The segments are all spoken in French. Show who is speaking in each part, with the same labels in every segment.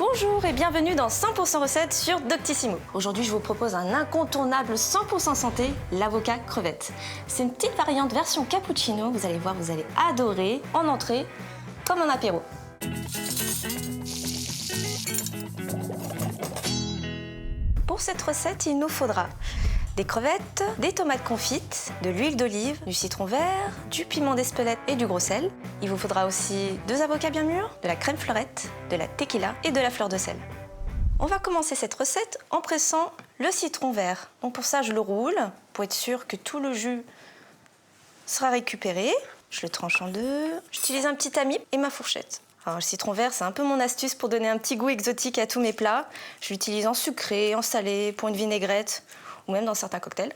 Speaker 1: Bonjour et bienvenue dans 100% recettes sur Doctissimo. Aujourd'hui, je vous propose un incontournable 100% santé, l'avocat crevette. C'est une petite variante version cappuccino, vous allez voir, vous allez adorer en entrée comme en apéro. Pour cette recette, il nous faudra des crevettes, des tomates confites, de l'huile d'olive, du citron vert, du piment d'Espelette et du gros sel. Il vous faudra aussi 2 avocats bien mûrs, de la crème fleurette, de la tequila et de la fleur de sel. On va commencer cette recette en pressant le citron vert. Donc pour ça, je le roule pour être sûr que tout le jus sera récupéré. Je le tranche en deux. J'utilise un petit tamis et ma fourchette. Alors, le citron vert, c'est un peu mon astuce pour donner un petit goût exotique à tous mes plats. Je l'utilise en sucré, en salé, pour une vinaigrette ou même dans certains cocktails.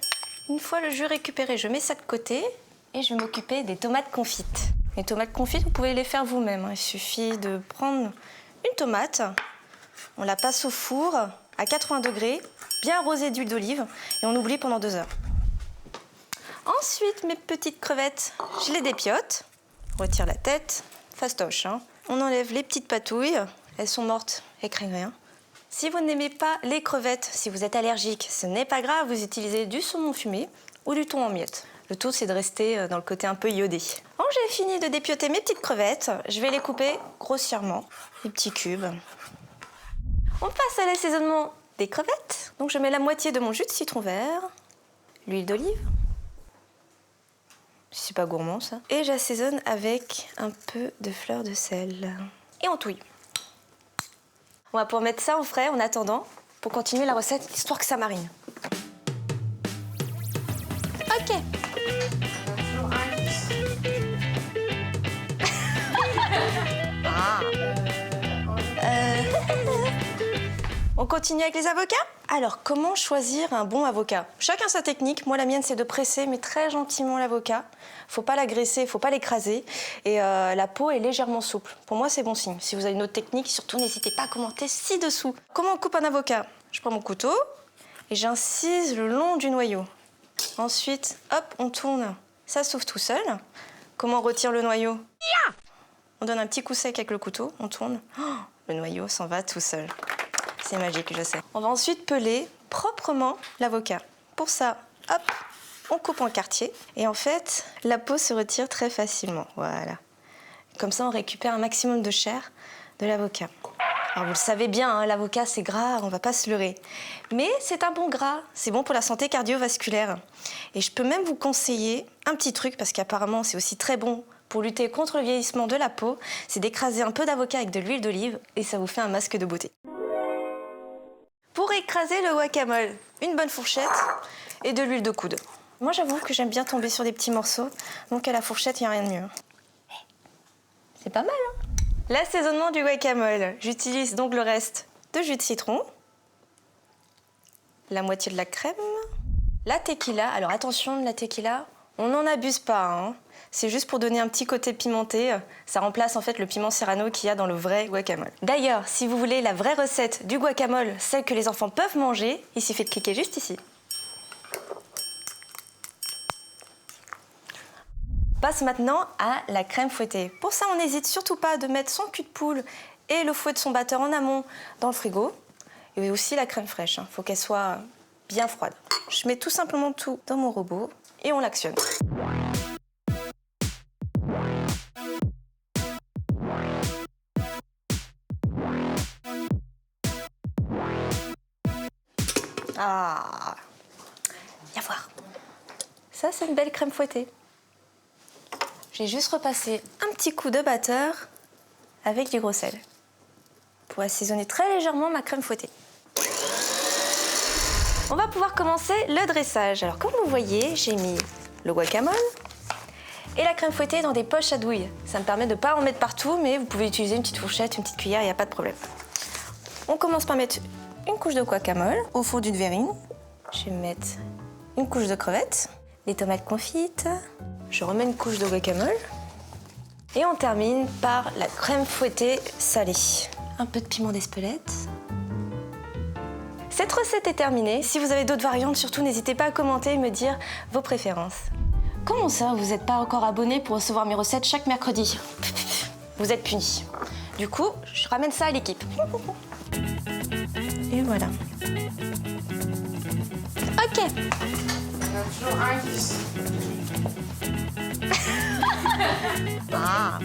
Speaker 1: Une fois le jus récupéré, je mets ça de côté et je vais m'occuper des tomates confites. Les tomates confites, vous pouvez les faire vous-même. Il suffit de prendre une tomate, on la passe au four à 80 degrés, bien arrosée d'huile d'olive et on oublie pendant 2 heures. Ensuite, mes petites crevettes, je les dépiote, on retire la tête, fastoche, hein. On enlève les petites patouilles, elles sont mortes, elles craignent rien. Si vous n'aimez pas les crevettes, si vous êtes allergique, ce n'est pas grave, vous utilisez du saumon fumé ou du thon en miettes. Le tout, c'est de rester dans le côté un peu iodé. Quand j'ai fini de dépioter mes petites crevettes, je vais les couper grossièrement, des petits cubes. On passe à l'assaisonnement des crevettes. Donc je mets la moitié de mon jus de citron vert, l'huile d'olive, c'est pas gourmand ça, et j'assaisonne avec un peu de fleur de sel. Et on touille. On va pouvoir mettre ça en frais en attendant pour continuer la recette, histoire que ça marine. Ok. On continue avec les avocats? Alors, comment choisir un bon avocat? Chacun sa technique. Moi, la mienne, c'est de presser, mais très gentiment l'avocat. Faut pas l'agresser, faut pas l'écraser. Et la peau est légèrement souple. Pour moi, c'est bon signe. Si vous avez une autre technique, surtout, n'hésitez pas à commenter ci-dessous. Comment on coupe un avocat? Je prends mon couteau et j'incise le long du noyau. Ensuite, hop, on tourne. Ça s'ouvre tout seul. Comment on retire le noyau? On donne un petit coup sec avec le couteau, on tourne. Oh, le noyau s'en va tout seul. C'est magique, je sais. On va ensuite peler proprement l'avocat. Pour ça, hop, on coupe en quartier. Et en fait, la peau se retire très facilement. Voilà. Comme ça, on récupère un maximum de chair de l'avocat. Alors, vous le savez bien, hein, l'avocat, c'est gras, on va pas se leurrer. Mais c'est un bon gras, c'est bon pour la santé cardiovasculaire. Et je peux même vous conseiller un petit truc, parce qu'apparemment, c'est aussi très bon pour lutter contre le vieillissement de la peau, c'est d'écraser un peu d'avocat avec de l'huile d'olive et ça vous fait un masque de beauté. Pour écraser le guacamole, une bonne fourchette et de l'huile de coude. Moi, j'avoue que j'aime bien tomber sur des petits morceaux, donc à la fourchette, il n'y a rien de mieux. C'est pas mal, hein? L'assaisonnement du guacamole. J'utilise donc le reste de jus de citron, la moitié de la crème, la tequila. Alors attention, la tequila, on n'en abuse pas, hein. C'est juste pour donner un petit côté pimenté. Ça remplace en fait le piment serrano qu'il y a dans le vrai guacamole. D'ailleurs, si vous voulez la vraie recette du guacamole, celle que les enfants peuvent manger, il suffit de cliquer juste ici. Passe maintenant à la crème fouettée. Pour ça, on n'hésite surtout pas de mettre son cul de poule et le fouet de son batteur en amont dans le frigo. Et aussi la crème fraîche, il faut qu'elle soit bien froide. Je mets tout simplement tout dans mon robot et on l'actionne. Ah, viens voir. Ça, c'est une belle crème fouettée. J'ai juste repassé un petit coup de batteur avec du gros sel pour assaisonner très légèrement ma crème fouettée. On va pouvoir commencer le dressage. Alors, comme vous voyez, j'ai mis le guacamole et la crème fouettée dans des poches à douille. Ça me permet de ne pas en mettre partout, mais vous pouvez utiliser une petite fourchette, une petite cuillère, il n'y a pas de problème. On commence par mettre une couche de guacamole au fond d'une verrine. Je vais mettre une couche de crevettes, des tomates confites. Je remets une couche de guacamole. Et on termine par la crème fouettée salée. Un peu de piment d'Espelette. Cette recette est terminée. Si vous avez d'autres variantes, surtout n'hésitez pas à commenter et me dire vos préférences. Comment ça, vous n'êtes pas encore abonné pour recevoir mes recettes chaque mercredi? Vous êtes punis. Du coup, je ramène ça à l'équipe. Et voilà. Ok.
Speaker 2: Toujours un qui...
Speaker 1: Ah.